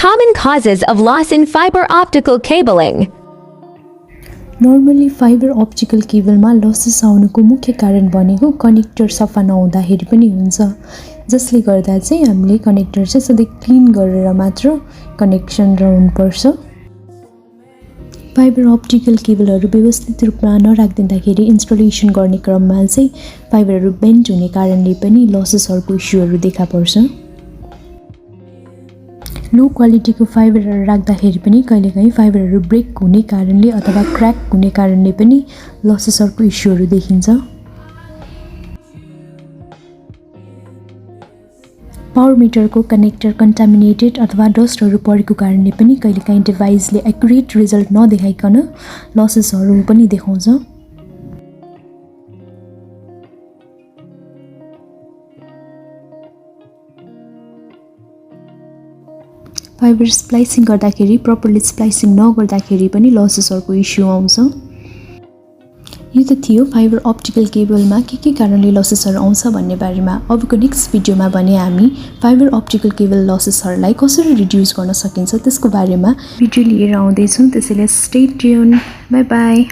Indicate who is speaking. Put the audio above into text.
Speaker 1: common causes of loss in fiber optical cabling?
Speaker 2: Normally fiber optical केबलमा losses आउनुको मुख्य कारण भनेको कनेक्टर सफा नहुँदाखेरि पनि हुन्छ, जसले गर्दा चाहिँ हामीले कनेक्टर चाहिँ सधैँ क्लिन गरेर मात्र कनेक्सन रहनुपर्छ। फाइबर अप्टिकल केबलहरू व्यवस्थित रूपमा नराखिदिँदाखेरि इन्स्टलेसन गर्ने क्रममा चाहिँ फाइबरहरू बेन्ड हुने कारणले पनि लसेसहरूको इस्युहरू देखा पर्छ। लो क्वालिटीको फाइबरहरू राख्दाखेरि पनि कहिलेकाहीँ फाइबरहरू ब्रेक हुने कारणले अथवा क्र्याक हुने कारणले पनि लसेसहरूको इस्युहरू देखिन्छ। पावर मिटरको कनेक्टर कन्टामिनेटेड अथवा डस्टहरू परेको कारणले पनि कहिलेकाहीँ डिभाइसले एक्युरेट रिजल्ट नदेखाइकन लसेसहरू पनि देखाउँछ। फाइबर स्प्लाइसिङ गर्दाखेरि प्रपरली स्प्लाइसिङ नगर्दाखेरि पनि लसेसहरूको इस्यु आउँछ। यो त थियो फाइबर अप्टिकल केबलमा के कारणले लसेसहरू आउँछ भन्ने बारेमा। अबको नेक्स्ट भिडियोमा भने हामी फाइबर अप्टिकल केबल लसेसहरूलाई कसरी रिड्युस गर्न सकिन्छ त्यसको बारेमा भिडियो लिएर आउँदैछौँ। त्यसैले स्टे ट्युन। By by.